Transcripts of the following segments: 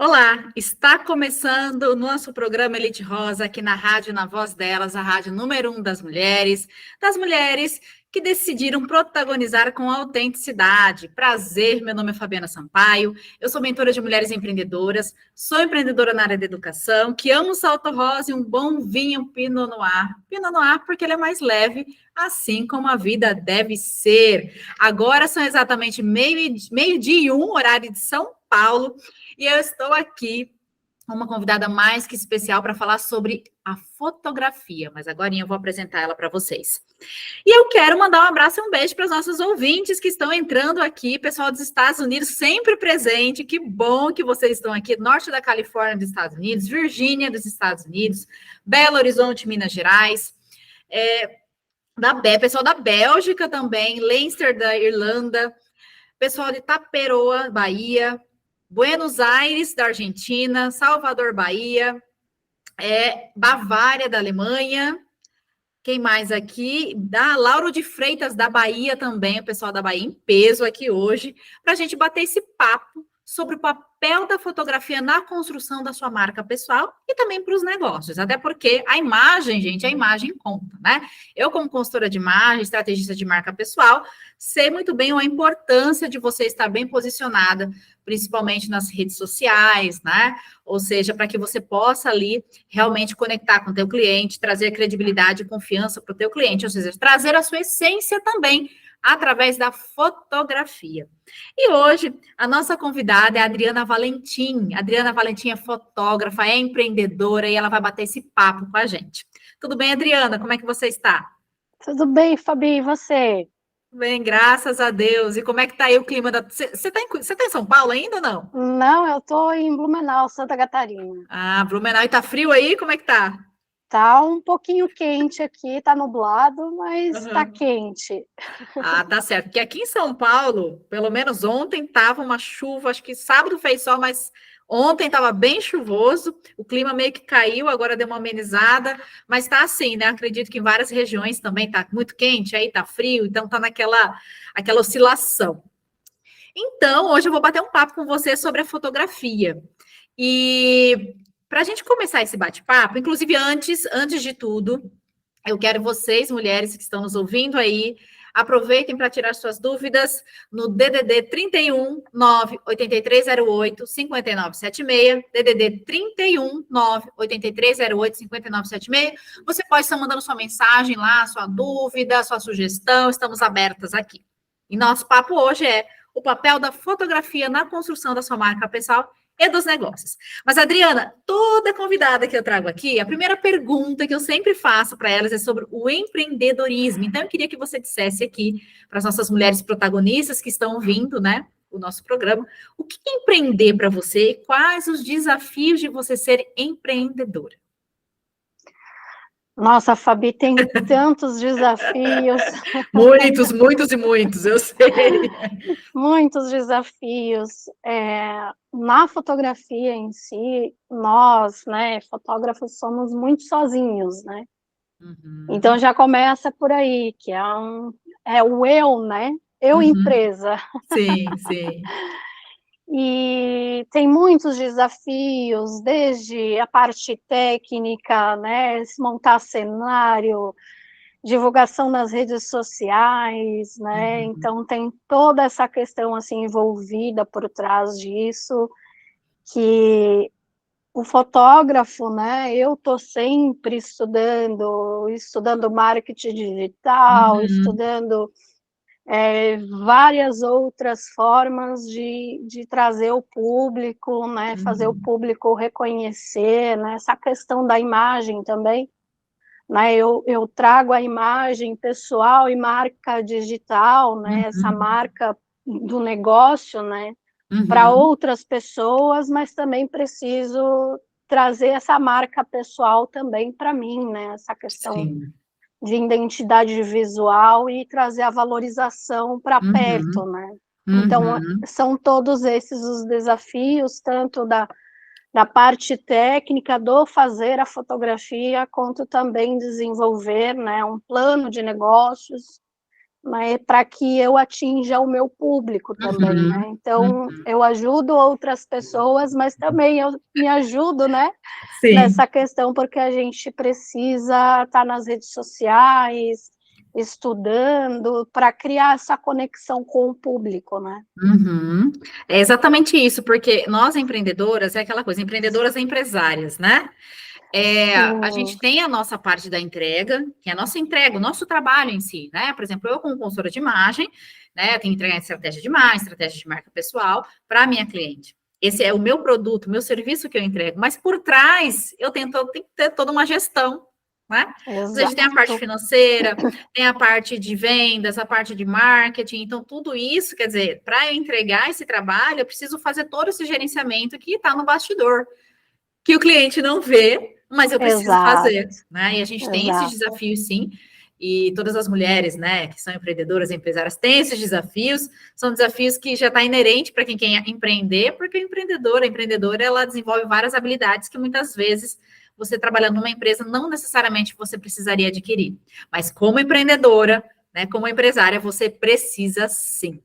Olá, está começando o nosso programa Elite Rosa aqui na rádio, na voz delas, a rádio número 1 das mulheres que decidiram protagonizar com autenticidade. Prazer, meu nome é Fabiana Sampaio, eu sou mentora de mulheres empreendedoras, sou empreendedora na área da educação, que amo salto rosa e um bom vinho Pinot Noir. Pinot Noir porque ele é mais leve, assim como a vida deve ser. Agora são exatamente meio-dia e 1, horário de São Paulo, e eu estou aqui com uma convidada mais que especial para falar sobre a fotografia, mas agora eu vou apresentar ela para vocês. E eu quero mandar um abraço e um beijo para os nossos ouvintes que estão entrando aqui, pessoal dos Estados Unidos sempre presente, que bom que vocês estão aqui, norte da Califórnia dos Estados Unidos, Virgínia dos Estados Unidos, Belo Horizonte, Minas Gerais, pessoal da Bélgica também, Leinster da Irlanda, pessoal de Taperoá, Bahia, Buenos Aires, da Argentina, Salvador, Bahia, Bavária, da Alemanha, quem mais aqui? Da Lauro de Freitas, da Bahia também, o pessoal da Bahia em peso aqui hoje, para a gente bater esse papo sobre o papel da fotografia na construção da sua marca pessoal e também para os negócios, até porque a imagem, gente, a imagem conta, né? Eu, como consultora de imagem, estrategista de marca pessoal, sei muito bem a importância de você estar bem posicionada, principalmente nas redes sociais, né? Ou seja, para que você possa ali realmente conectar com o teu cliente, trazer credibilidade e confiança para o teu cliente, ou seja, trazer a sua essência também através da fotografia. E hoje, a nossa convidada é a Adriana Valentim. A Adriana Valentim é fotógrafa, é empreendedora e ela vai bater esse papo com a gente. Tudo bem, Adriana? Como é que você está? Tudo bem, Fabi, e você? Bem, graças a Deus. E como é que tá aí o clima da... Você tá em São Paulo ainda ou não? Não, eu tô em Blumenau, Santa Catarina. Ah, Blumenau, e tá frio aí? Como é que tá? Tá um pouquinho quente aqui, tá nublado, mas tá Uhum. quente. Ah, tá certo. Porque aqui em São Paulo, pelo menos ontem, tava uma chuva, acho que sábado fez sol, mas ontem estava bem chuvoso, o clima meio que caiu, agora deu uma amenizada, mas tá assim, né? Acredito que em várias regiões também tá muito quente, aí tá frio, então tá aquela oscilação. Então, hoje eu vou bater um papo com você sobre a fotografia. E para a gente começar esse bate-papo, inclusive antes de tudo, eu quero vocês, mulheres que estão nos ouvindo aí, aproveitem para tirar suas dúvidas no DDD 31 98308 5976, DDD 31 98308 5976. Você pode estar mandando sua mensagem lá, sua dúvida, sua sugestão, estamos abertas aqui. E nosso papo hoje é o papel da fotografia na construção da sua marca pessoal e dos negócios. Mas, Adriana, toda convidada que eu trago aqui, a primeira pergunta que eu sempre faço para elas é sobre o empreendedorismo. Então, eu queria que você dissesse aqui para as nossas mulheres protagonistas que estão ouvindo, né, o nosso programa, o que é empreender para você e quais os desafios de você ser empreendedora? Nossa, Fabi, tem tantos desafios, Muitos, muitos e muitos, eu sei. muitos desafios. Na fotografia em si, nós, né, fotógrafos, somos muito sozinhos, né? Então Uhum, já começa por aí, que é o eu, né? Eu uhum. empresa. Sim, sim. E tem muitos desafios, desde a parte técnica, né, montar cenário, divulgação nas redes sociais, né, Uhum, então tem toda essa questão assim envolvida por trás disso, que o fotógrafo, né, eu estou sempre estudando marketing digital, uhum, estudando várias outras formas de trazer o público, né, fazer o uhum, público reconhecer, né, essa questão da imagem também, né, eu trago a imagem pessoal e marca digital, né, essa uhum, marca do negócio, né, para uhum. outras pessoas, mas também preciso trazer essa marca pessoal também para mim, né, essa questão Sim. de identidade visual e trazer a valorização para perto, Uhum, né? Então, uhum, são todos esses os desafios, tanto da parte técnica do fazer a fotografia, quanto também desenvolver, né, um plano de negócios mas para que eu atinja o meu público também, Uhum, né? Então, uhum. eu ajudo outras pessoas, mas também eu me ajudo, né? Sim. Nessa questão, porque a gente precisa estar nas redes sociais, estudando, para criar essa conexão com o público, né? Uhum. É exatamente isso, porque nós empreendedoras é aquela coisa, empreendedoras e empresárias, né? A Sim, gente tem a nossa parte da entrega, que é a nossa entrega, o nosso trabalho em si, né? Por exemplo, eu como consultora de imagem, né, eu tenho que entregar estratégia de imagem, estratégia de marca pessoal para a minha cliente. Esse é o meu produto, o meu serviço que eu entrego, mas por trás eu tenho que ter toda uma gestão, né? Ou seja, tem a parte exato, financeira, tem a parte de vendas, a parte de marketing, então tudo isso, quer dizer, para eu entregar esse trabalho, eu preciso fazer todo esse gerenciamento que está no bastidor, que o cliente não vê, mas eu preciso exato, fazer, né? E a gente tem esses exato. desafios, sim, e todas as mulheres, né, que são empreendedoras e empresárias têm esses desafios, são desafios que já está inerente para quem quer empreender, porque a empreendedora, ela desenvolve várias habilidades que muitas vezes você trabalhando numa empresa não necessariamente você precisaria adquirir, mas como empreendedora, né, como empresária, você precisa sim.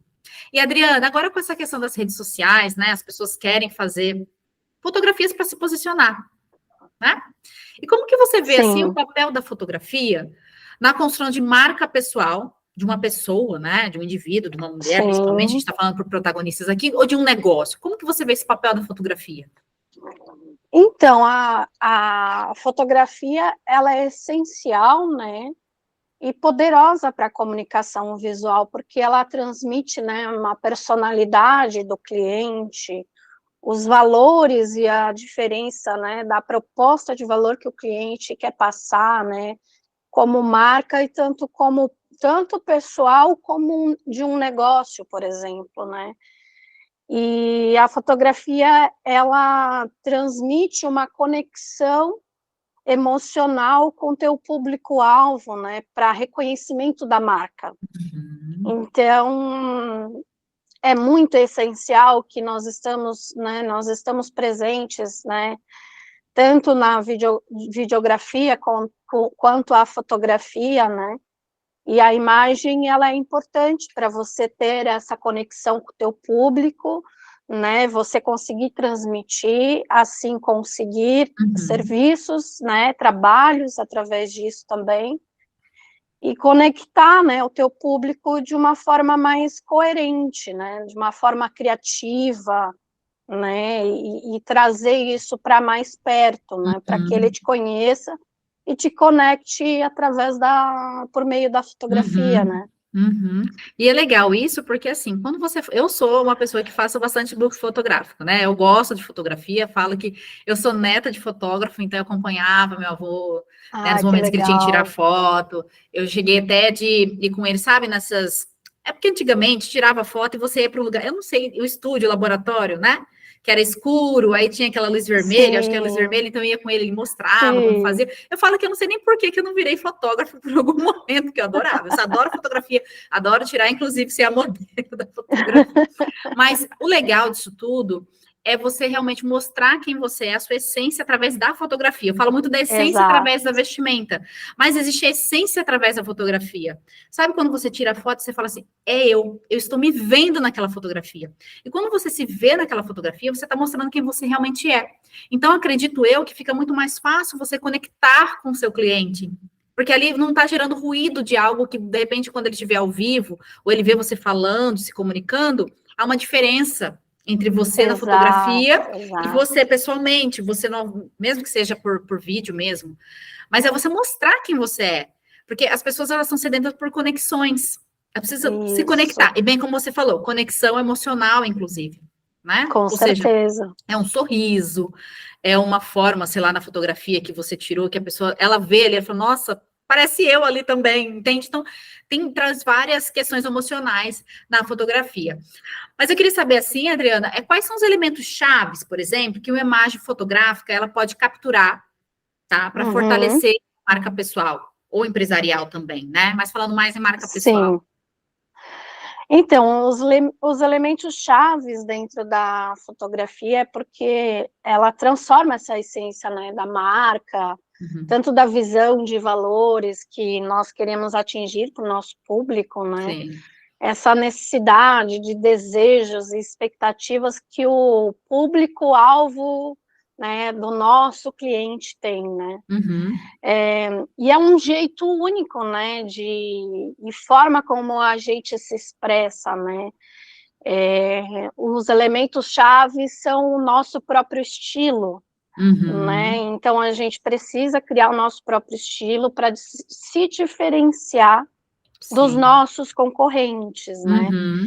E Adriana, agora com essa questão das redes sociais, né, as pessoas querem fazer fotografias para se posicionar, né? E como que você vê assim o Sim, papel da fotografia na construção de marca pessoal de uma pessoa, né? De um indivíduo, de uma mulher, principalmente, a gente sim. está falando por protagonistas aqui, ou de um negócio. Como que você vê esse papel da fotografia? Então, a fotografia, ela é essencial, né? E poderosa para a comunicação visual, porque ela transmite, né, uma personalidade do cliente, os valores e a diferença, né, da proposta de valor que o cliente quer passar, né, como marca e tanto pessoal como de um negócio, por exemplo, né? E a fotografia, ela transmite uma conexão emocional com teu público-alvo, né, para reconhecimento da marca. Uhum, Então, é muito essencial que nós estamos presentes, né, tanto na videografia quanto a fotografia, né, e a imagem, ela é importante para você ter essa conexão com o teu público, né, você conseguir transmitir, assim conseguir uhum, serviços, né, trabalhos através disso também, e conectar, né, o teu público de uma forma mais coerente, né, de uma forma criativa, né, e trazer isso para mais perto, né, para que ele uhum, te conheça e te conecte por meio da fotografia, uhum, né. uhum. E é legal isso porque, assim, quando você... Eu sou uma pessoa que faço bastante book fotográfico, né? Eu gosto de fotografia, falo que eu sou neta de fotógrafo, então eu acompanhava meu avô, né, nos Ah, que momentos que ele tinha que tirar legal. foto. Eu cheguei até de ir com ele, sabe, nessas... É porque antigamente tirava foto e você ia para um lugar, eu não sei, o estúdio, o laboratório, né? Que era escuro, aí tinha aquela luz vermelha, acho que era luz Sim, vermelha, então eu ia com ele, ele mostrava como sim. fazia. Eu falo que eu não sei nem por que eu não virei fotógrafo por algum momento, que eu adorava. Eu só adoro fotografia, adoro tirar, inclusive, ser a modelo da fotografia. Mas o legal disso tudo é você realmente mostrar quem você é, a sua essência através da fotografia. Eu falo muito da essência Exato. através da vestimenta, mas existe a essência através da fotografia. Sabe quando você tira a foto e você fala assim, é eu estou me vendo naquela fotografia. E quando você se vê naquela fotografia, você está mostrando quem você realmente é. Então, acredito eu que fica muito mais fácil você conectar com o seu cliente. Porque ali não está gerando ruído de algo que, de repente, quando ele estiver ao vivo, ou ele vê você falando, se comunicando, há uma diferença entre você na Exato, fotografia e exato. você pessoalmente, você não, mesmo que seja por vídeo mesmo, mas é você mostrar quem você é. Porque as pessoas elas estão sedentas por conexões. Elas precisam se Isso, conectar. E bem como você falou, conexão emocional, inclusive, né? com Ou seja, certeza. é um sorriso, é uma forma, sei lá, na fotografia que você tirou, que a pessoa, ela vê ali, ela fala, nossa, parece eu ali também, entende? Então, traz várias questões emocionais na fotografia. Mas eu queria saber, assim, Adriana, quais são os elementos chaves, por exemplo, que uma imagem fotográfica, ela pode capturar, tá? Para Uhum, fortalecer a marca pessoal, ou empresarial também, né? Mas falando mais em marca pessoal. sim. Então, os elementos chaves dentro da fotografia é porque ela transforma essa essência, né, da marca, Uhum. tanto da visão de valores que nós queremos atingir para o nosso público, né? Sim. Essa necessidade de desejos e expectativas que o público-alvo, né, do nosso cliente tem, né? Uhum. E é um jeito único, né, de forma como a gente se expressa, né? Os elementos-chave são o nosso próprio estilo, né? Uhum. Então a gente precisa criar o nosso próprio estilo para se diferenciar dos Sim. nossos concorrentes, né? Uhum.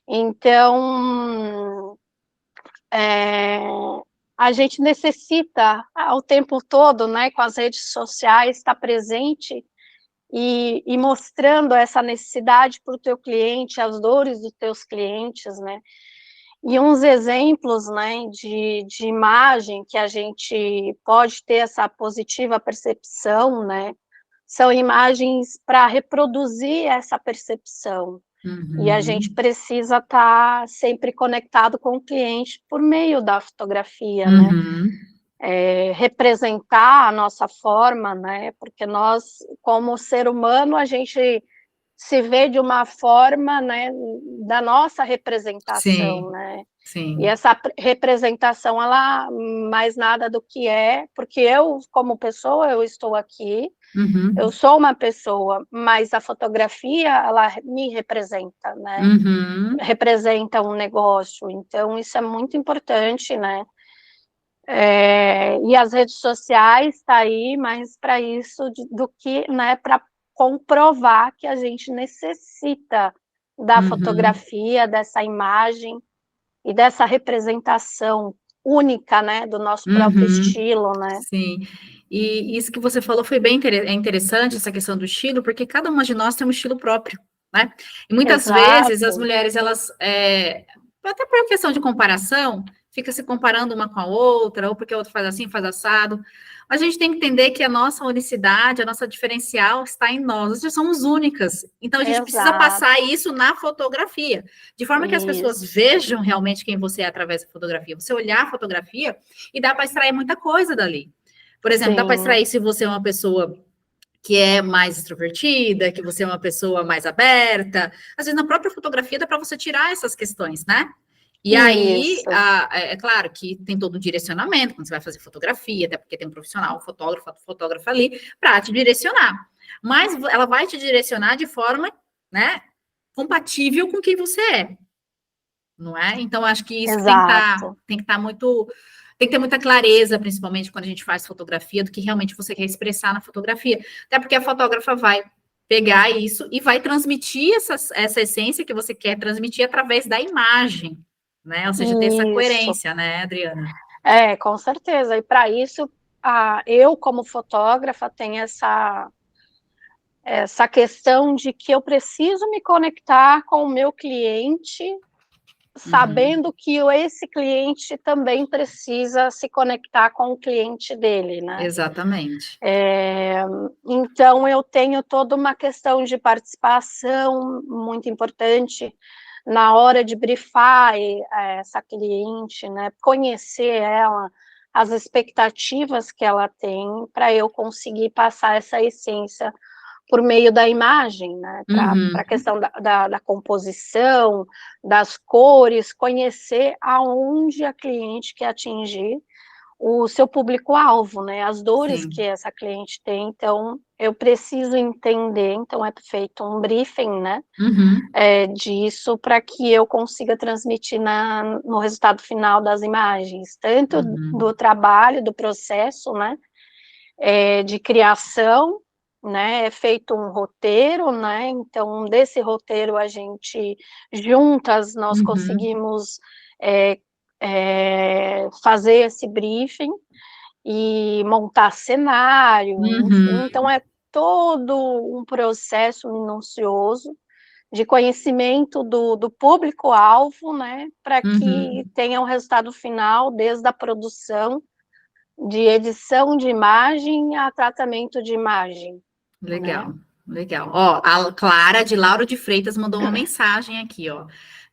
Então, a gente necessita, ao tempo todo, né, com as redes sociais, estar presente e mostrando essa necessidade para o teu cliente, as dores dos teus clientes, né? E uns exemplos, né, de imagem que a gente pode ter essa positiva percepção, né, são imagens para reproduzir essa percepção. E a gente Uhum. precisa estar sempre conectado com o cliente por meio da fotografia, né? Uhum. Representar a nossa forma, né? Porque nós, como ser humano, a gente se vê de uma forma, né, da nossa representação, Sim. né? E Sim. essa representação, ela mais nada do que porque eu, como pessoa, eu estou aqui, eu Uhum. sou uma pessoa, mas a fotografia, ela me representa, né? Uhum. Representa um negócio, então isso é muito importante, né? E as redes sociais está aí, mas para isso do que, né, para comprovar que a gente necessita da Uhum. fotografia, dessa imagem e dessa representação única, né, do nosso próprio Uhum. estilo, né? Sim. E isso que você falou foi bem interessante, essa questão do estilo, porque cada uma de nós tem um estilo próprio, né? E muitas vezes as Exato. mulheres, elas, até por questão de comparação, fica se comparando uma com a outra, ou porque a outra faz assim, faz assado. A gente tem que entender que a nossa unicidade, a nossa diferencial está em nós. Nós somos únicas. Então, a gente precisa passar Exato. isso na fotografia, de forma que as pessoas Isso. vejam realmente quem você é através da fotografia. Você olhar a fotografia e dá para extrair muita coisa dali. Por exemplo, dá para Sim. extrair se você é uma pessoa que é mais extrovertida, que você é uma pessoa mais aberta. Às vezes, na própria fotografia dá para você tirar essas questões, né? E aí, Isso. é claro que tem todo o direcionamento quando você vai fazer fotografia, até porque tem um profissional, um fotógrafo ali, para te direcionar. Mas ela vai te direcionar de forma, né, compatível com quem você é, não é? Então, acho que isso que Exato. tem que estar muito, tem que ter muita clareza, principalmente quando a gente faz fotografia, do que realmente você quer expressar na fotografia. Até porque a fotógrafa vai pegar isso e vai transmitir essa essência que você quer transmitir através da imagem, né? Ou seja, ter essa Isso. coerência, né, Adriana? Com certeza. E para isso, eu, como fotógrafa, tenho essa questão de que eu preciso me conectar com o meu cliente, Uhum. sabendo que esse cliente também precisa se conectar com o cliente dele, né? Exatamente. Então, eu tenho toda uma questão de participação muito importante na hora de brifar essa cliente, né? Conhecer ela, as expectativas que ela tem, para eu conseguir passar essa essência por meio da imagem, né? Para Uhum. a questão da composição, das cores, conhecer aonde a cliente quer atingir o seu público-alvo, né? As dores que Sim. essa cliente tem, então eu preciso entender, então é feito um briefing, né? Uhum. Disso para que eu consiga transmitir no resultado final das imagens, tanto do Uhum. trabalho, do processo, né? De criação, né? É feito um roteiro, né? Então desse roteiro a gente juntas nós Uhum. conseguimos fazer esse briefing e montar cenário, enfim. Uhum. Então, é todo um processo minucioso de conhecimento do público-alvo, né, para que Uhum. tenha um resultado final, desde a produção, de edição de imagem a tratamento de imagem, né? Legal, legal. Ó, a Clara de Lauro de Freitas mandou uma mensagem aqui, ó.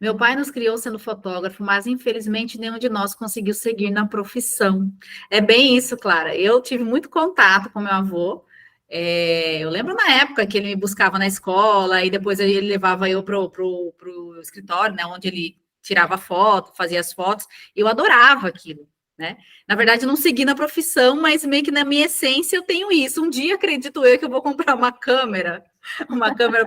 Meu pai nos criou sendo fotógrafo, mas infelizmente nenhum de nós conseguiu seguir na profissão. É bem isso, Clara. Eu tive muito contato com meu avô. Eu lembro na época que ele me buscava na escola e depois ele levava eu pro escritório, né, onde ele tirava foto, fazia as fotos. Eu adorava aquilo, né? Na verdade, eu não segui na profissão, mas meio que na minha essência eu tenho isso. Um dia, acredito eu, que eu vou comprar uma câmera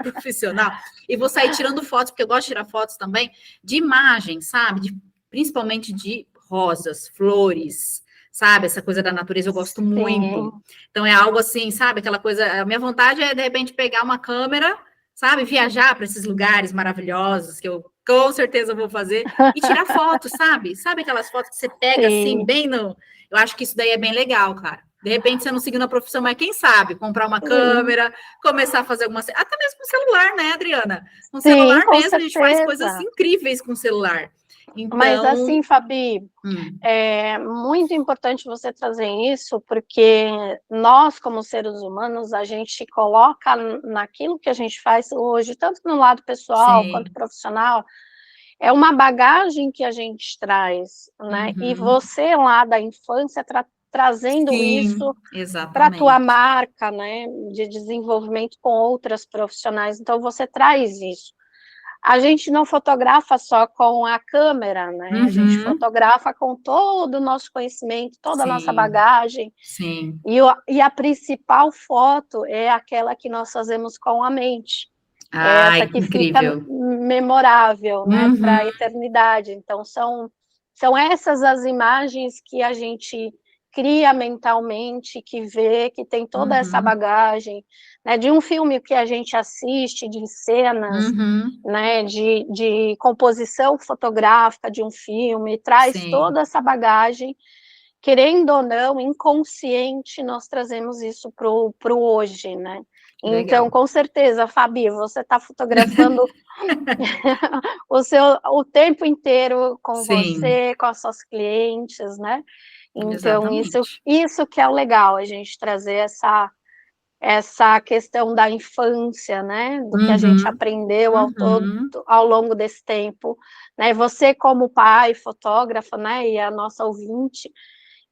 profissional, e vou sair tirando fotos, porque eu gosto de tirar fotos também, de imagens, sabe? Principalmente de rosas, flores, sabe? Essa coisa da natureza eu gosto muito. Sim. Então é algo assim, sabe? Aquela coisa. A minha vontade é, de repente, pegar uma câmera, sabe? Viajar para esses lugares maravilhosos que eu com certeza vou fazer e tirar fotos, sabe? Sabe aquelas fotos que você pega assim, Sim. bem no. Eu acho que isso daí é bem legal, cara. De repente você não seguiu na profissão, mas quem sabe comprar uma Sim. câmera, começar a fazer algumas. Até mesmo com celular, né, Adriana? Com Sim, celular com mesmo, a gente faz coisas certeza. incríveis com celular. Mas Então. assim, Fabi, Hum, é muito importante você trazer isso, porque nós, como seres humanos, a gente coloca naquilo que a gente faz hoje, tanto no lado pessoal quanto sim. profissional, é uma bagagem que a gente traz, né? E Uhum, você lá da infância trazendo sim, isso para a tua exatamente. marca, né, de desenvolvimento com outras profissionais. Então você traz isso. A gente não fotografa só com a câmera, né? A gente Uhum, fotografa com todo o nosso conhecimento, toda a nossa sim, bagagem. sim. E a principal foto é aquela que nós fazemos com a mente. É essa Ai, que fica incrível. memorável, né, para Uhum, a eternidade. Então, são essas as imagens que a gente cria mentalmente, que vê, que tem toda essa uhum, bagagem, né, de um filme que a gente assiste, de cenas, uhum, né, de composição fotográfica de um filme, traz sim, toda essa bagagem, querendo ou não, inconsciente, nós trazemos isso para o hoje, né? que Então, legal. com certeza, Fabi, você está fotografando o tempo inteiro com Sim, você, com as suas clientes, né? Então, exatamente. isso que é o legal, a gente trazer essa questão da infância, né? Do que a gente Uhum, aprendeu uhum, ao longo desse tempo, né? Você como pai, fotógrafo, né? E a nossa ouvinte,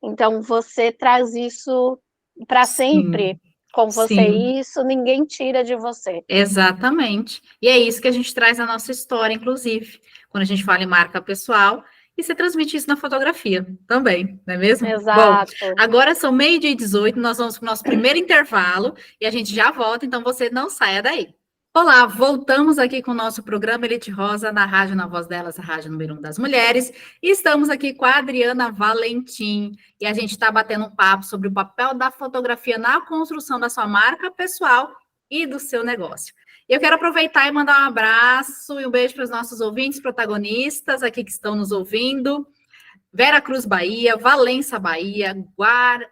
então você traz isso para sim, sempre com você, sim. e isso ninguém tira de você. Exatamente. E é isso que a gente traz na nossa história, inclusive, quando a gente fala em marca pessoal, e você transmite isso na fotografia também, não é mesmo? Bom, Exato. agora são 12:18, nós vamos para o nosso primeiro intervalo e a gente já volta, então você não saia daí. Olá, voltamos aqui com o nosso programa Elite Rosa, na Rádio Na Voz Delas, a Rádio número 1 das mulheres, e estamos aqui com a Adriana Valentim, e a gente está batendo um papo sobre o papel da fotografia na construção da sua marca pessoal e do seu negócio. Eu quero aproveitar e mandar um abraço e um beijo para os nossos ouvintes protagonistas aqui que estão nos ouvindo. Vera Cruz, Bahia, Valença, Bahia,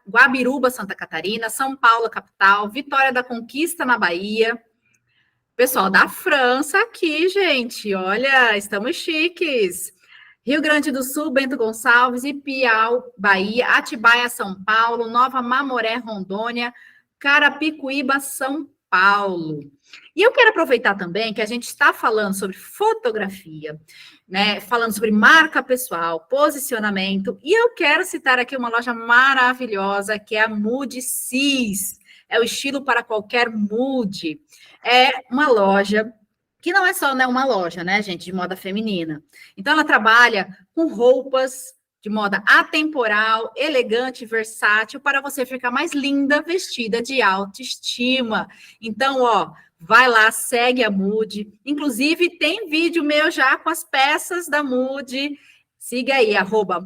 Guabiruba, Santa Catarina, São Paulo, capital, Vitória da Conquista, na Bahia. Pessoal da França aqui, gente, olha, estamos chiques. Rio Grande do Sul, Bento Gonçalves, Ipiau, Bahia, Atibaia, São Paulo, Nova Mamoré, Rondônia, Carapicuíba, São Paulo. E eu quero aproveitar também que a gente está falando sobre fotografia, né? Falando sobre marca pessoal, posicionamento, e eu quero citar aqui uma loja maravilhosa que é a Mood Cis. É o estilo para qualquer mood. É uma loja que não é só, né, uma loja, né, gente, de moda feminina. Então, ela trabalha com roupas de moda atemporal, elegante, versátil, para você ficar mais linda, vestida de autoestima. Então, ó, vai lá, segue a Mood. Inclusive, tem vídeo meu já com as peças da Mood. Siga aí,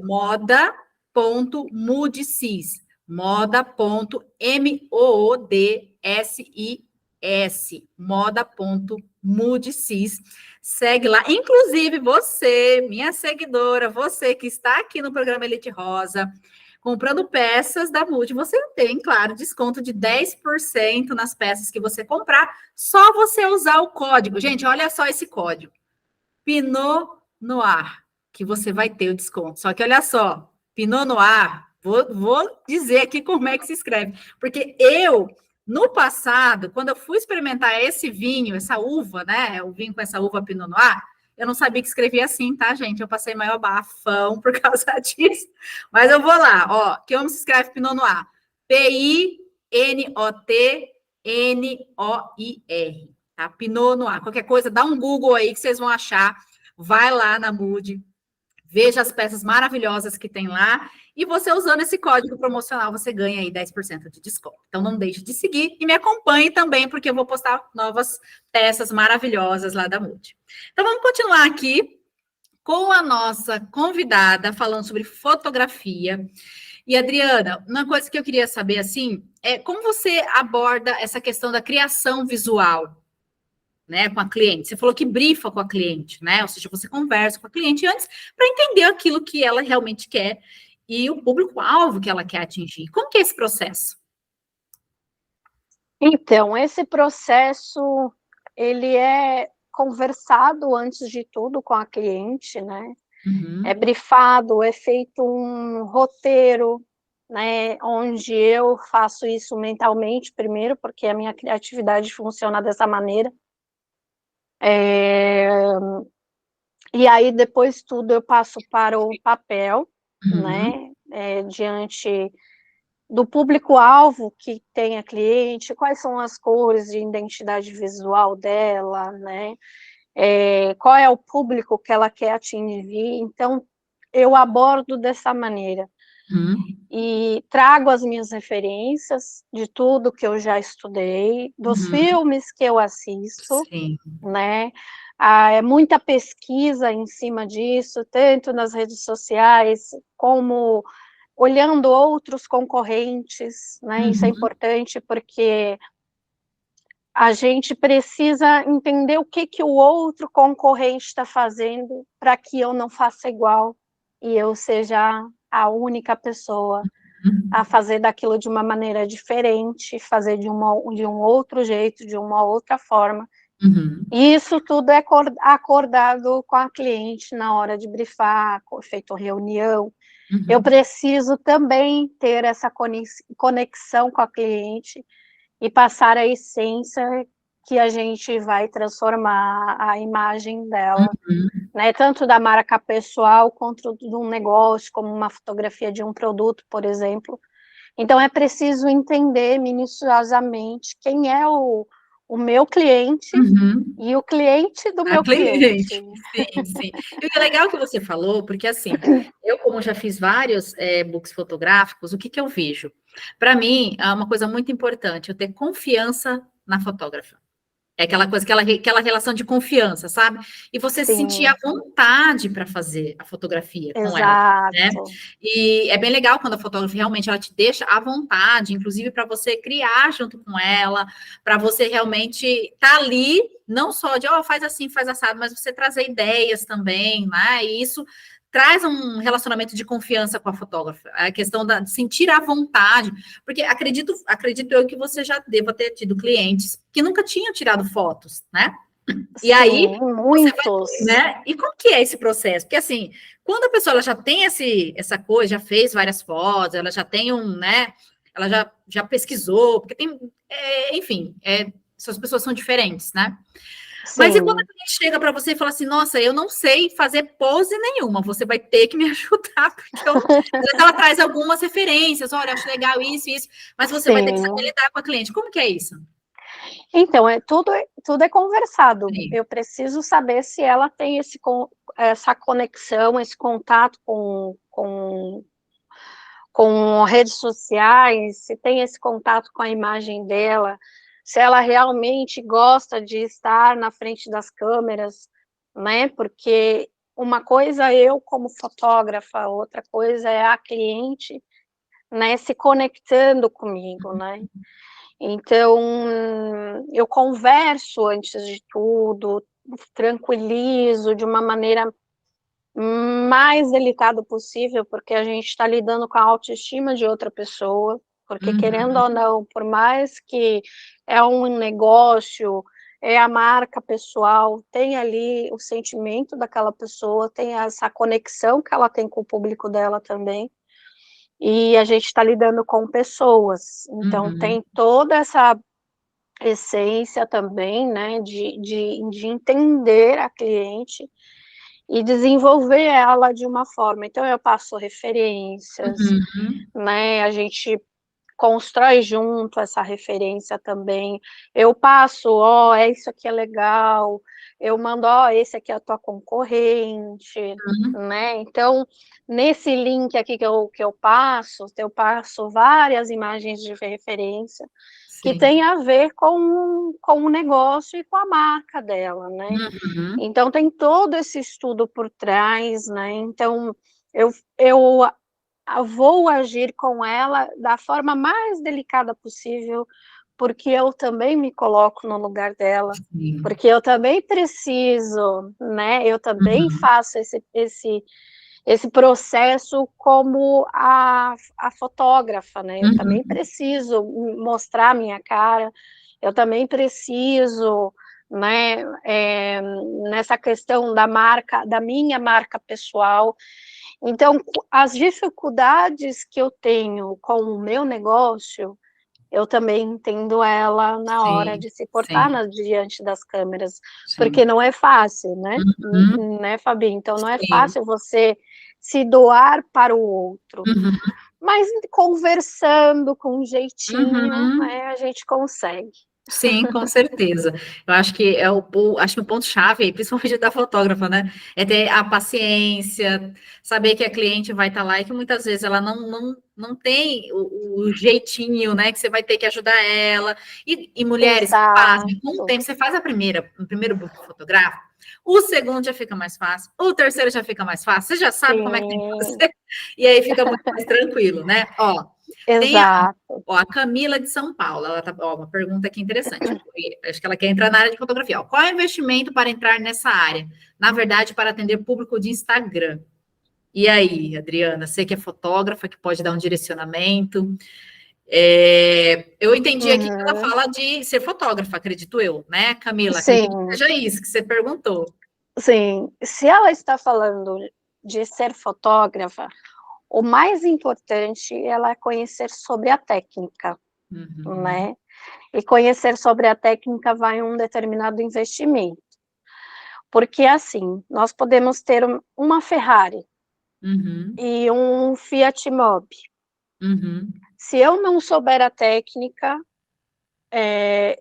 @moda.moodsis. moda.moodsis. Segue lá. Inclusive, você, minha seguidora, você que está aqui no programa Elite Rosa, comprando peças da Mood, você tem, claro, desconto de 10% nas peças que você comprar, só você usar o código. Gente, olha só esse código. Pinot Noir, que você vai ter o desconto. Só que olha só, Pinot Noir, vou dizer aqui como é que se escreve, porque eu, no passado, quando eu fui experimentar esse vinho, essa uva, né, o vinho com essa uva Pinot Noir, Eu não sabia que escrevia assim, tá, gente? Eu passei maior bafão por causa disso. Mas eu vou lá, ó. Como se escreve Pinot Noir? Pinotnoir, tá? Pinot Noir. Qualquer coisa, dá um Google aí que vocês vão achar. Vai lá na Mood, veja as peças maravilhosas que tem lá. E você usando esse código promocional, você ganha aí 10% de desconto. Então, não deixe de seguir e me acompanhe também, porque eu vou postar novas peças maravilhosas lá da Mood. Então, vamos continuar aqui com a nossa convidada, falando sobre fotografia. E, Adriana, uma coisa que eu queria saber, assim, é como você aborda essa questão da criação visual, né, com a cliente. Você falou que brifa com a cliente, né? Ou seja, você conversa com a cliente antes para entender aquilo que ela realmente quer e o público-alvo que ela quer atingir. Como que é esse processo? Então, esse processo, ele é conversado antes de tudo com a cliente, né? É brifado, é feito um roteiro, né? Onde eu faço isso mentalmente primeiro, porque a minha criatividade funciona dessa maneira. E aí, depois tudo, eu passo para o papel, né? Diante do público-alvo que tem a cliente, quais são as cores de identidade visual dela, né? Qual é o público que ela quer atingir. Então, eu abordo dessa maneira. E trago as minhas referências de tudo que eu já estudei, dos filmes que eu assisto, Sim. né? É muita pesquisa em cima disso, tanto nas redes sociais, como olhando outros concorrentes, né? Isso é importante porque a gente precisa entender o que o outro concorrente está fazendo para que eu não faça igual e eu seja a única pessoa a fazer daquilo de uma maneira diferente, fazer de um outro jeito, de uma outra forma. E isso tudo é acordado com a cliente na hora de brifar, feito reunião. Eu preciso também ter essa conexão com a cliente e passar a essência que a gente vai transformar a imagem dela, né? Tanto da marca pessoal quanto de um negócio, como uma fotografia de um produto, por exemplo. Então, é preciso entender minuciosamente quem é o meu cliente e o cliente do meu cliente. Sim, sim. E o legal que você falou, porque assim, eu como já fiz vários books fotográficos, o que que eu vejo? Para mim, é uma coisa muito importante, eu ter confiança na fotógrafa. É aquela coisa, aquela relação de confiança, sabe? E você se sentir à Sim, vontade para fazer a fotografia com ela, né? exato. E é bem legal quando a fotógrafa realmente ela te deixa à vontade, inclusive para você criar junto com ela, para você realmente estar ali, não só de, faz assim, faz assado, mas você trazer ideias também, né? E isso traz um relacionamento de confiança com a fotógrafa, a questão de sentir à vontade, porque acredito eu que você já deva ter tido clientes que nunca tinham tirado fotos, né? E aí, Sim, muitos. né? E como que é esse processo? Porque assim, quando a pessoa ela já tem essa coisa, já fez várias fotos, ela já tem né? Ela já pesquisou, porque tem, enfim, essas pessoas são diferentes, né? Mas e quando a Sim. cliente chega para você e fala assim, nossa, eu não sei fazer pose nenhuma, você vai ter que me ajudar, porque às vezes ela traz algumas referências, olha, acho legal isso, mas você vai ter que saber Sim. lidar com a cliente. Como que é isso? Então, tudo é conversado. Sim. Eu preciso saber se ela tem essa conexão, esse contato com redes sociais, se tem esse contato com a imagem dela, se ela realmente gosta de estar na frente das câmeras, né? Porque uma coisa é eu como fotógrafa, outra coisa é a cliente, né, se conectando comigo, né? Então, eu converso antes de tudo, tranquilizo de uma maneira mais delicada possível, porque a gente está lidando com a autoestima de outra pessoa, porque querendo ou não, por mais que é um negócio, é a marca pessoal, tem ali o sentimento daquela pessoa, tem essa conexão que ela tem com o público dela também, e a gente está lidando com pessoas, então tem toda essência também, né, de entender a cliente e desenvolver ela de uma forma. Então, eu passo referências, Uhum. né, a gente constrói junto essa referência também. Eu passo, ó, isso aqui é legal, eu mando, ó, esse aqui é a tua concorrente, Uhum. né? Então, nesse link aqui que eu passo várias imagens de referência que Sim. tem a ver com o negócio e com a marca dela, né? Uhum. Então tem todo esse estudo por trás, né? Então eu vou agir com ela da forma mais delicada possível, porque eu também me coloco no lugar dela, Sim. porque eu também preciso, né? Eu também Uhum. faço esse processo como a fotógrafa, né? Eu também Uhum. preciso mostrar minha cara, eu também preciso, né, nessa questão da marca, da minha marca pessoal. Então, as dificuldades que eu tenho com o meu negócio, eu também entendo ela na hora Sim, de se portar sim, diante das câmeras, sim. porque não é fácil, né? Uhum. Né, Fabi? Então, não é Sim. fácil você se doar para o outro, Uhum. mas conversando com um jeitinho, Uhum. né, a gente consegue. Sim, com certeza. Eu acho que acho que o ponto-chave aí, principalmente da fotógrafa, né? É ter a paciência, saber que a cliente vai estar lá e que muitas vezes ela não tem o jeitinho, né? Que você vai ter que ajudar ela. E mulheres, pasmem, com o Exato. tempo, você faz o primeiro book fotográfico, o segundo já fica mais fácil, o terceiro já fica mais fácil, você já sabe como é que tem que Sim, fazer, e aí fica muito mais tranquilo, né? Ó, tem exato. Ó, a Camila de São Paulo, ela tá, ó, uma pergunta aqui interessante. Acho que ela quer entrar na área de fotografia. Ó, qual é o investimento para entrar nessa área? Na verdade, para atender público de Instagram. E aí, Adriana, você que é fotógrafa, que pode dar um direcionamento. Eu entendi aqui que ela Uhum. fala de ser fotógrafa, acredito eu, né, Camila? Acredito que Sim, seja isso que você perguntou. sim. Se ela está falando de ser fotógrafa, o mais importante é ela conhecer sobre a técnica, Uhum, né? E conhecer sobre a técnica vai um determinado investimento. Porque, assim, nós podemos ter uma Ferrari uhum, e um Fiat Mobi. uhum, Se eu não souber a técnica,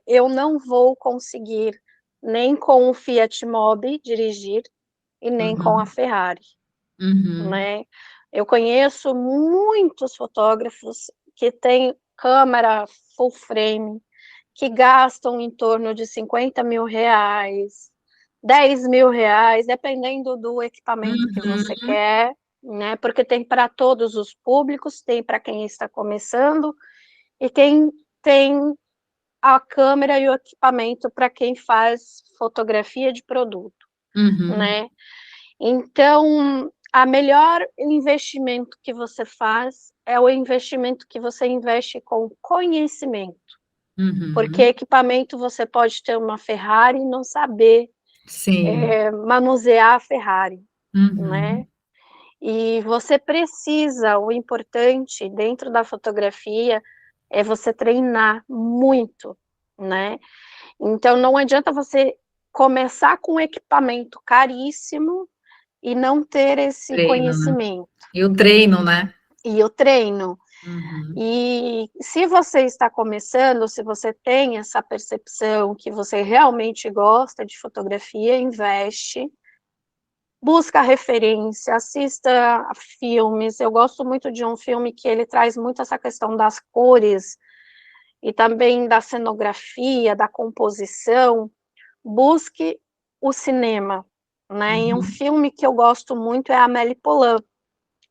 eu não vou conseguir nem com o Fiat Mobi dirigir e nem com a uhum, Ferrari, uhum, né? Eu conheço muitos fotógrafos que têm câmera full frame, que gastam em torno de 50 mil reais, 10 mil reais, dependendo do equipamento que você uhum, quer, né? Porque tem para todos os públicos, tem para quem está começando e quem tem a câmera e o equipamento para quem faz fotografia de produto, uhum, né? Então, a melhor investimento que você faz é o investimento que você investe com conhecimento, porque uhum. equipamento você pode ter uma Ferrari e não saber Sim. manusear a Ferrari, né? Uhum. E você precisa, o importante dentro da fotografia é você treinar muito, né? Então não adianta você começar com um equipamento caríssimo e não ter esse Treino, né? conhecimento. E o treino, né? E o treino. Uhum. E se você está começando, se você tem essa percepção que você realmente gosta de fotografia, investe, busca referência, assista a filmes. Eu gosto muito de um filme que ele traz muito essa questão das cores e também da cenografia, da composição. Busque o cinema, né? E um Uhum. filme que eu gosto muito é Amélie Poulain,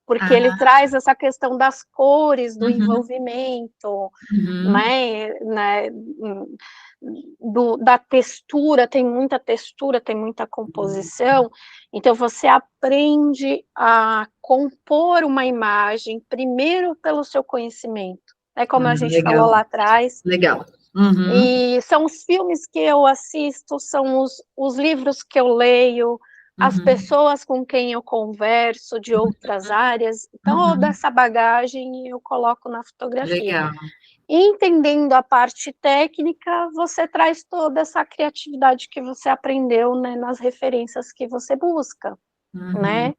porque ele Ah, traz essa questão das cores, do uhum. envolvimento, Uhum. né, da textura, tem muita composição, então você aprende a compor uma imagem, primeiro pelo seu conhecimento, né, como a gente falou Legal, lá atrás, legal. Uhum. e são os filmes que eu assisto, são os livros que eu leio, as pessoas com quem eu converso de outras áreas, então toda essa bagagem eu coloco na fotografia. Legal. Entendendo a parte técnica, você traz toda essa criatividade que você aprendeu, né, nas referências que você busca, né?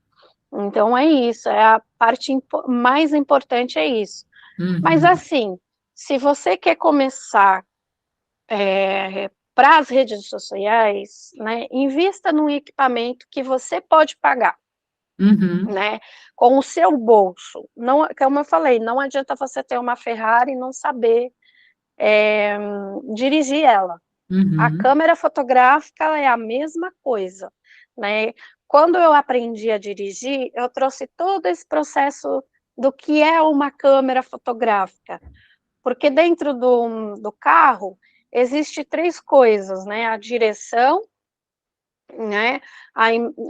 Então é isso, é a parte mais importante, é isso. Mas assim, se você quer começar para as redes sociais, né, invista num equipamento que você pode pagar, né, com o seu bolso. Não, como eu falei, não adianta você ter uma Ferrari e não saber dirigir ela. A câmera fotográfica é a mesma coisa, né? Quando eu aprendi a dirigir, eu trouxe todo esse processo do que é uma câmera fotográfica, porque dentro do carro existe 3 coisas, né? A direção, né?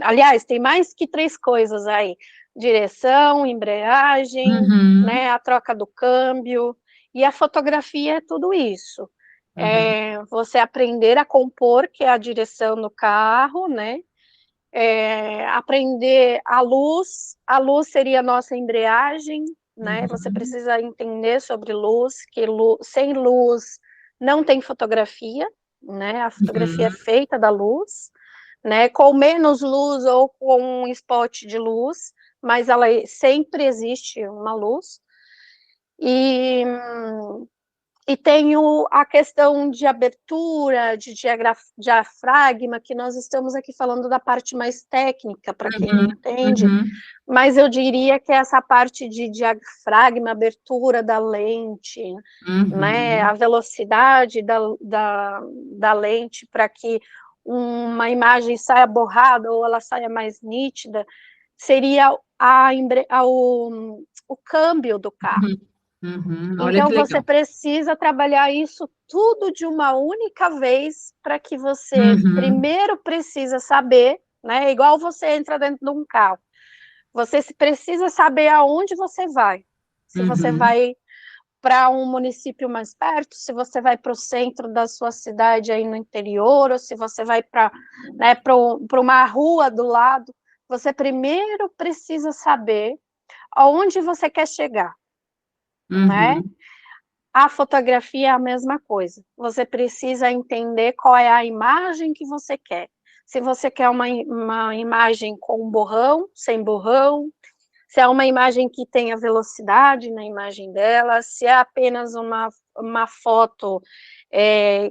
Aliás, tem mais que 3 coisas aí: direção, embreagem, né? A troca do câmbio, e a fotografia é tudo isso. Você aprender a compor, que é a direção do carro, né? Aprender a luz seria a nossa embreagem, né? Você precisa entender sobre luz, que sem luz não tem fotografia, né? A fotografia é feita da luz, né? Com menos luz ou com um spot de luz, mas ela sempre existe uma luz. E tenho a questão de abertura, de diafragma, que nós estamos aqui falando da parte mais técnica, para quem não entende, mas eu diria que essa parte de diafragma, abertura da lente, né, a velocidade da lente para que uma imagem saia borrada ou ela saia mais nítida, seria o câmbio do carro. Olha Então, que você legal. precisa trabalhar isso tudo de uma única vez, para que você primeiro precisa saber, né? Igual você entra dentro de um carro. Você precisa saber aonde você vai. Se você vai para um município mais perto, se você vai para o centro da sua cidade aí no interior, ou se você vai para, né, para uma rua do lado, você primeiro precisa saber aonde você quer chegar, né? A fotografia é a mesma coisa. Você precisa entender qual é a imagem que você quer. Se você quer uma imagem com borrão, sem borrão, se é uma imagem que tenha velocidade na imagem dela, se é apenas uma foto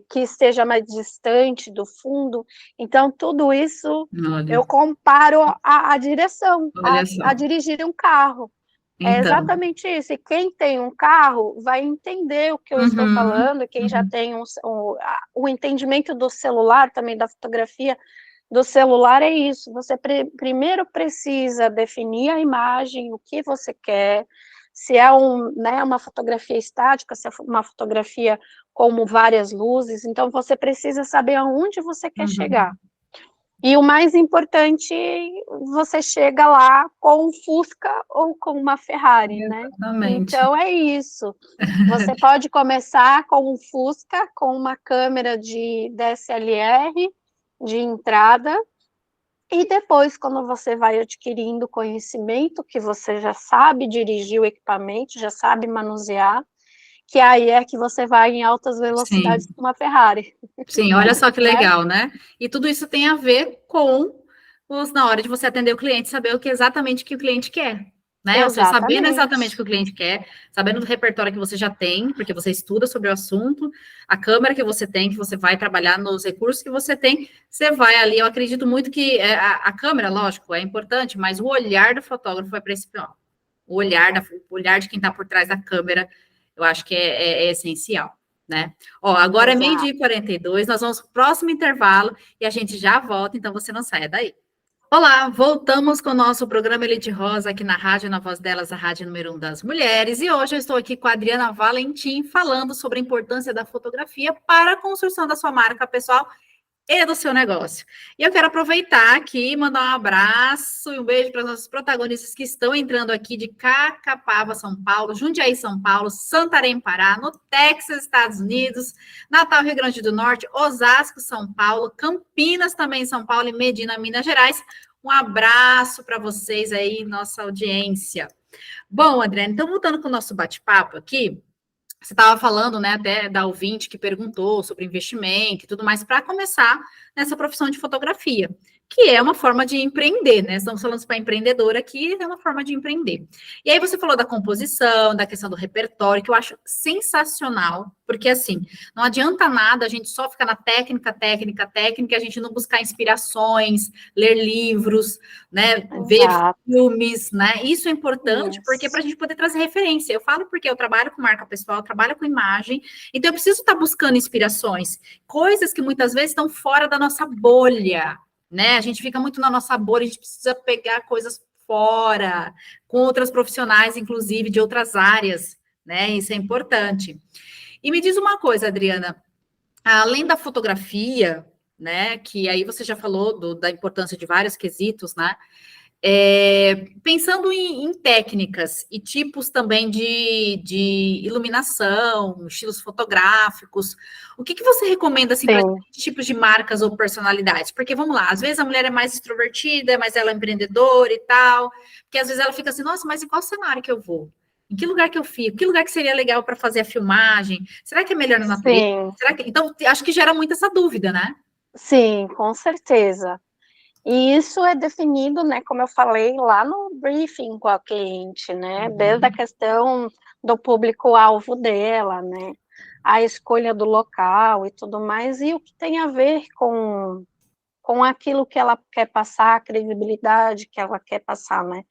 que esteja mais distante do fundo. Então, tudo isso eu comparo à direção, Olha só. a dirigir um carro. É Então. exatamente isso. E quem tem um carro vai entender o que eu estou falando, quem já tem o entendimento do celular, também da fotografia do celular, é isso. Você primeiro precisa definir a imagem, o que você quer, se é né, uma fotografia estática, se é uma fotografia como várias luzes, então você precisa saber aonde você quer chegar. E o mais importante, você chega lá com um Fusca ou com uma Ferrari, né? Exatamente. Então é isso. Você pode começar com um Fusca, com uma câmera de DSLR de entrada, e depois, quando você vai adquirindo conhecimento, que você já sabe dirigir o equipamento, já sabe manusear, que aí é que você vai em altas velocidades com uma Ferrari. Sim, olha só que legal, né? E tudo isso tem a ver com na hora de você atender o cliente, saber o que exatamente que o cliente quer, né? Ou seja, sabendo exatamente o que o cliente quer, sabendo do repertório que você já tem, porque você estuda sobre o assunto, a câmera que você tem, que você vai trabalhar nos recursos que você tem, você vai ali. Eu acredito muito que a câmera, lógico, é importante, mas o olhar do fotógrafo é principal. O olhar de quem está por trás da câmera, eu acho que é essencial. Né? Ó, agora é 12h42, nós vamos para o próximo intervalo e a gente já volta, então você não saia daí. Olá, voltamos com o nosso programa Elite Rosa aqui na rádio, na Voz Delas, a rádio número 1 das mulheres, e hoje eu estou aqui com a Adriana Valentim, falando sobre a importância da fotografia para a construção da sua marca pessoal e do seu negócio. E eu quero aproveitar aqui e mandar um abraço e um beijo para os nossos protagonistas que estão entrando aqui de Caçapava, São Paulo, Jundiaí, São Paulo, Santarém, Pará, no Texas, Estados Unidos, Natal, Rio Grande do Norte, Osasco, São Paulo, Campinas também, São Paulo e Medina, Minas Gerais. Um abraço para vocês aí, nossa audiência. Bom, Adriane, então voltando com o nosso bate-papo aqui, você estava falando, né, até da ouvinte que perguntou sobre investimento e tudo mais, para começar nessa profissão de fotografia, que é uma forma de empreender, né? Estamos falando para empreendedor aqui, é uma forma de empreender. E aí você falou da composição, da questão do repertório, que eu acho sensacional, porque assim, não adianta nada a gente só ficar na técnica, e a gente não buscar inspirações, ler livros, né? Ver Exato. filmes, né? Isso é importante, porque para a Isso. gente poder trazer referência. Eu falo porque eu trabalho com marca pessoal, eu trabalho com imagem, então eu preciso estar buscando inspirações, coisas que muitas vezes estão fora da nossa bolha, né? A gente fica muito na nossa bolha, a gente precisa pegar coisas fora, com outras profissionais, inclusive, de outras áreas, né? Isso é importante. E me diz uma coisa, Adriana, além da fotografia, né? Que aí você já falou da importância de vários quesitos, né? Pensando em técnicas e tipos também de iluminação, estilos fotográficos, o que você recomenda assim, para tipos de marcas ou personalidades? Porque vamos lá, às vezes a mulher é mais extrovertida, mas ela é empreendedora e tal, porque às vezes ela fica assim, nossa, mas em qual cenário que eu vou? Em que lugar que eu fico? Que lugar que seria legal para fazer a filmagem? Será que é melhor na natureza? Então, acho que gera muito essa dúvida, né? Sim, com certeza. E isso é definido, né, como eu falei, lá no briefing com a cliente, né, desde a questão do público-alvo dela, né, a escolha do local e tudo mais, e o que tem a ver com aquilo que ela quer passar, a credibilidade que ela quer passar, né.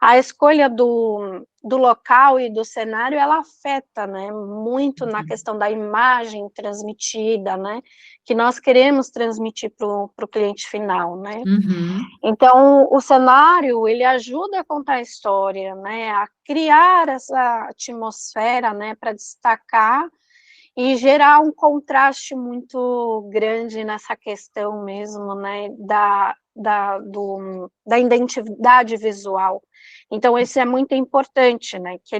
A escolha do local e do cenário, ela afeta, né, muito na questão da imagem transmitida, né, que nós queremos transmitir para o cliente final, né. Então, o cenário, ele ajuda a contar a história, né, a criar essa atmosfera, né, para destacar e gerar um contraste muito grande nessa questão mesmo, né, da identidade visual. Então, isso é muito importante, né, que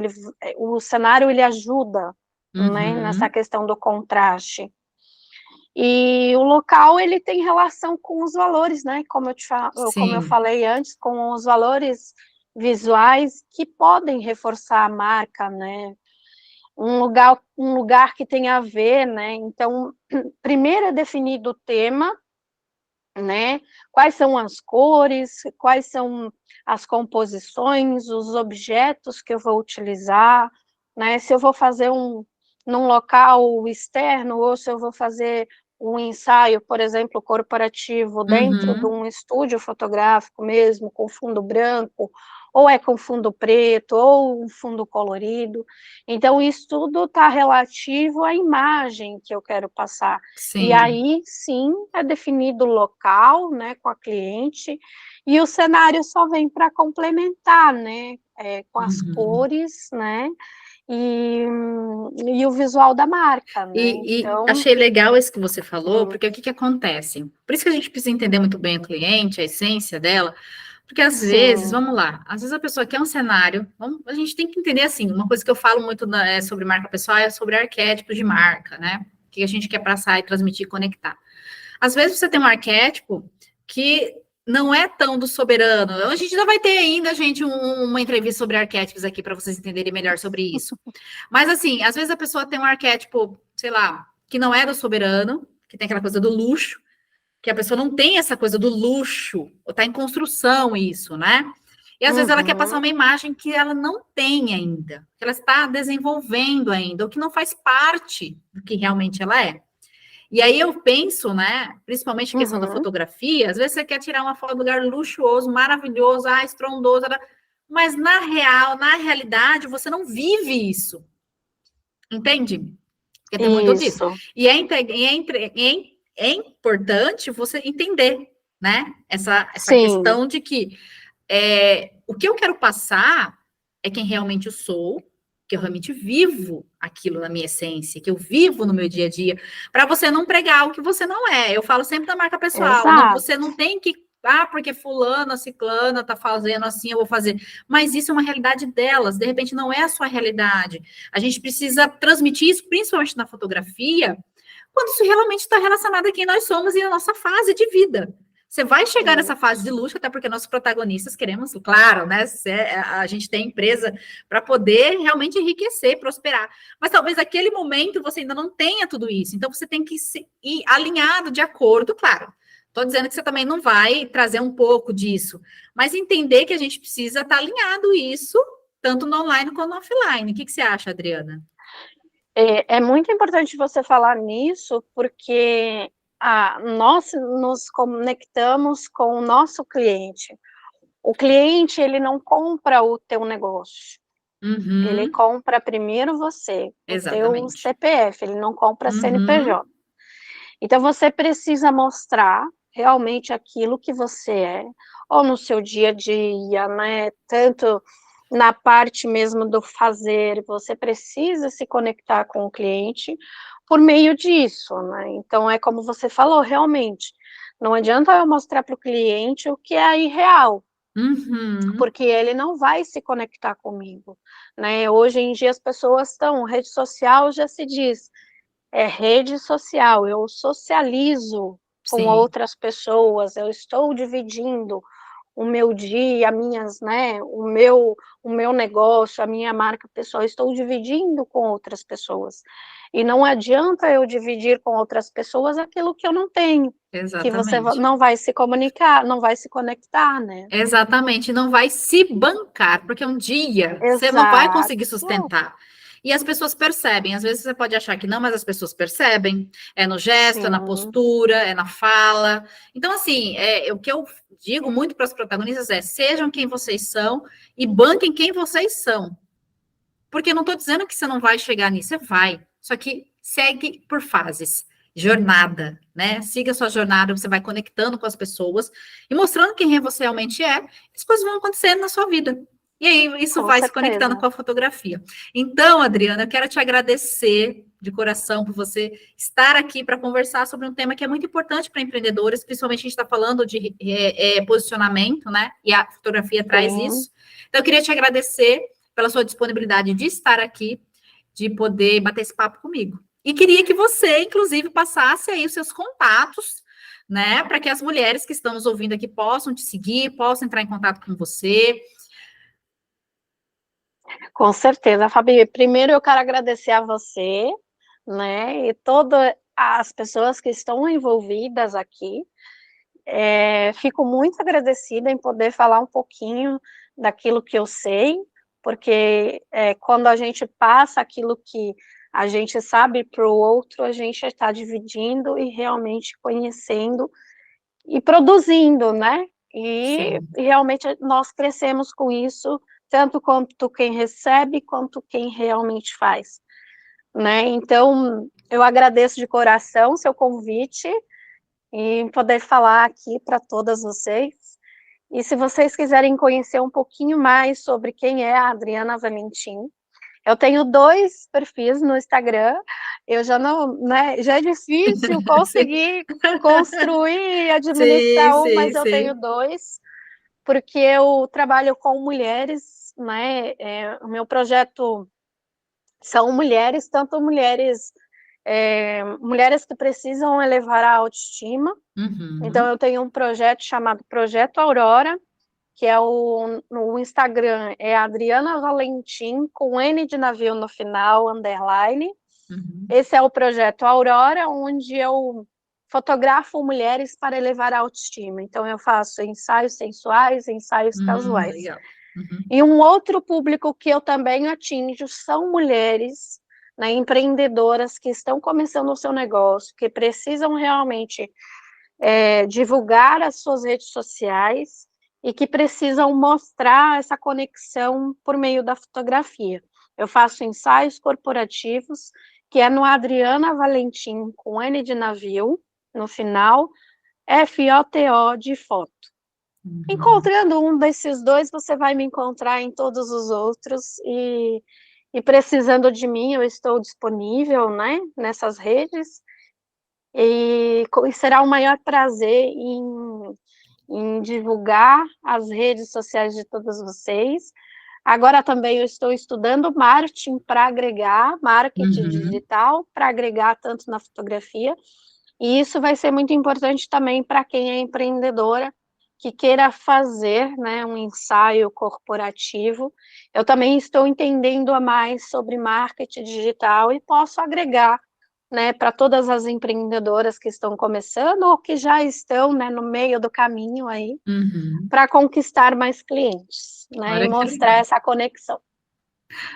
o cenário, ele ajuda, né, nessa questão do contraste. E o local, ele tem relação com os valores, né, como eu falei antes, com os valores visuais que podem reforçar a marca, né, um lugar que tem a ver, né, então, primeiro é definido o tema, né, quais são as cores, quais são as composições, os objetos que eu vou utilizar, né, se eu vou fazer num local externo ou se eu vou fazer um ensaio, por exemplo, corporativo dentro de um estúdio fotográfico mesmo, com fundo branco, ou é com fundo preto, ou um fundo colorido. Então, isso tudo está relativo à imagem que eu quero passar. Sim. E aí, sim, é definido o local, né, com a cliente, e o cenário só vem para complementar, né, com as cores, né, e o visual da marca, né? Então... achei legal isso que você falou, porque o que acontece? Por isso que a gente precisa entender muito bem o cliente, a essência dela, porque às vezes, vamos lá, às vezes a pessoa quer um cenário, a gente tem que entender assim, uma coisa que eu falo muito sobre marca pessoal é sobre arquétipos de marca, né? O que a gente quer passar e transmitir e conectar. Às vezes você tem um arquétipo que não é tão do soberano. A gente já vai ter ainda, gente, uma entrevista sobre arquétipos aqui para vocês entenderem melhor sobre isso. Mas, assim, às vezes a pessoa tem um arquétipo, sei lá, que não é do soberano, que tem aquela coisa do luxo, que a pessoa não tem essa coisa do luxo, ou está em construção isso, né? E às vezes ela quer passar uma imagem que ela não tem ainda, que ela está desenvolvendo ainda, ou que não faz parte do que realmente ela é. E aí eu penso, né, principalmente a questão da fotografia, às vezes você quer tirar uma foto de um lugar luxuoso, maravilhoso, estrondoso, mas na realidade, você não vive isso. Entende? Porque tem muito disso. E é importante você entender, né, essa questão de que o que eu quero passar é quem realmente eu sou, que eu realmente vivo aquilo na minha essência, que eu vivo no meu dia a dia, para você não pregar o que você não é. Eu falo sempre da marca pessoal, você não tem que, porque fulana, ciclana tá fazendo assim, eu vou fazer. Mas isso é uma realidade delas, de repente não é a sua realidade. A gente precisa transmitir isso, principalmente na fotografia, quando isso realmente está relacionado a quem nós somos e a nossa fase de vida. Você vai chegar nessa fase de luxo, até porque nossos protagonistas queremos, claro, né? A gente tem empresa para poder realmente enriquecer, prosperar. Mas talvez naquele momento você ainda não tenha tudo isso. Então você tem que ir alinhado de acordo, claro. Estou dizendo que você também não vai trazer um pouco disso, mas entender que a gente precisa estar alinhado isso, tanto no online quanto no offline. O que você acha, Adriana? É muito importante você falar nisso, porque nós nos conectamos com o nosso cliente. O cliente, ele não compra o teu negócio, ele Uhum, compra primeiro você, o teu exatamente. CPF, ele não compra Uhum, CNPJ. Então, você precisa mostrar realmente aquilo que você é, ou no seu dia a dia, né? Tanto na parte mesmo do fazer, você precisa se conectar com o cliente por meio disso, né? Então, é como você falou, realmente, não adianta eu mostrar para o cliente o que é irreal, uhum, porque ele não vai se conectar comigo, né? Hoje em dia as pessoas estão, rede social já se diz, é rede social, eu socializo com sim, outras pessoas, eu estou dividindo o meu dia, minhas, né, o meu negócio, a minha marca pessoal, estou dividindo com outras pessoas. E não adianta eu dividir com outras pessoas aquilo que eu não tenho, que você exatamente. não vai se comunicar, não vai se conectar, né? Exatamente, não vai se bancar, porque um dia você não vai Exato. conseguir sustentar. E as pessoas percebem, às vezes você pode achar que não, mas as pessoas percebem. É no gesto, é na Sim, postura, é na fala. Então, assim, o que eu digo muito para os protagonistas é: sejam quem vocês são e banquem quem vocês são. Porque eu não estou dizendo que você não vai chegar nisso, você vai. Só que segue por fases. Jornada, né? Siga a sua jornada, você vai conectando com as pessoas e mostrando quem você realmente é, as coisas vão acontecendo na sua vida. E aí, isso com vai se conectando certeza. com a fotografia. Então, Adriana, eu quero te agradecer de coração por você estar aqui para conversar sobre um tema que é muito importante para empreendedores, principalmente a gente está falando de posicionamento, né? E a fotografia traz Sim. isso. Então, eu queria te agradecer pela sua disponibilidade de estar aqui, de poder bater esse papo comigo. E queria que você, inclusive, passasse aí os seus contatos, né, para que as mulheres que estão nos ouvindo aqui possam te seguir, possam entrar em contato com você. Com certeza, Fabi. Primeiro eu quero agradecer a você, né, e todas as pessoas que estão envolvidas aqui. Fico muito agradecida em poder falar um pouquinho daquilo que eu sei, porque quando a gente passa aquilo que a gente sabe para o outro, a gente está dividindo e realmente conhecendo e produzindo, né? Sim. E realmente nós crescemos com isso, tanto quanto quem recebe, quanto quem realmente faz, né? Então, eu agradeço de coração o seu convite e poder falar aqui para todas vocês. E se vocês quiserem conhecer um pouquinho mais sobre quem é a Adriana Valentim, eu tenho 2 perfis no Instagram, eu já não, né, já é difícil Sim, conseguir construir e sim, administrar um, sim, mas eu tenho sim. 2, porque eu trabalho com mulheres, né, o meu projeto são mulheres, tanto mulheres que precisam elevar a autoestima. Então Uhum, eu tenho um projeto chamado Projeto Aurora, que é no Instagram, é Adriana Valentim, com N de navio no final, underline. uhum, Esse é o projeto Aurora, onde eu fotografo mulheres para elevar a autoestima. Então, eu faço ensaios sensuais, ensaios casuais. legal. Uhum, E um outro público que eu também atinjo são mulheres, né, empreendedoras que estão começando o seu negócio, que precisam realmente divulgar as suas redes sociais e que precisam mostrar essa conexão por meio da fotografia. Eu faço ensaios corporativos, que é no Adriana Valentim, com N de navio, no final, FOTO de foto. uhum. Encontrando um desses dois, você vai me encontrar em todos os outros, e precisando de mim, eu estou disponível, né, nessas redes, e será um maior prazer em divulgar as redes sociais de todos vocês. Agora também eu estou estudando marketing para agregar, marketing Uhum. digital, para agregar tanto na fotografia, E isso vai ser muito importante também para quem é empreendedora, que queira fazer, né, um ensaio corporativo. Eu também estou entendendo a mais sobre marketing digital e posso agregar, né, para todas as empreendedoras que estão começando ou que já estão, né, no meio do caminho aí, Uhum. para conquistar mais clientes, né, e Olha que mostrar legal. essa conexão.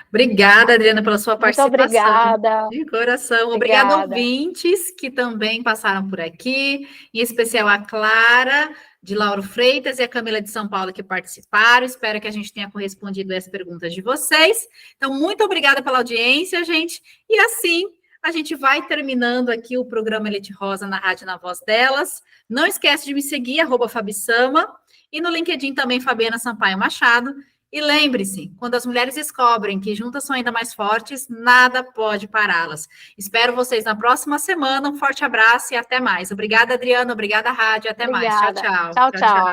Obrigada, Adriana, pela sua Muito participação. obrigada. De coração. Obrigada, Obrigada. ouvintes, que também passaram por aqui, em especial a Clara, de Lauro Freitas, e a Camila de São Paulo, que participaram. Espero que a gente tenha correspondido às perguntas de vocês. Então, muito obrigada pela audiência, gente. E assim, a gente vai terminando aqui o programa Elite Rosa na Rádio Na Voz Delas. Não esquece de me seguir, @Fabissama, e no LinkedIn também, Fabiana Sampaio Machado. E lembre-se, quando as mulheres descobrem que juntas são ainda mais fortes, nada pode pará-las. Espero vocês na próxima semana. Um forte abraço e até mais. Obrigada, Adriana. Obrigada, Rádio. Até mais. Tchau, Obrigada. tchau. Tchau, Tchau, tchau. tchau.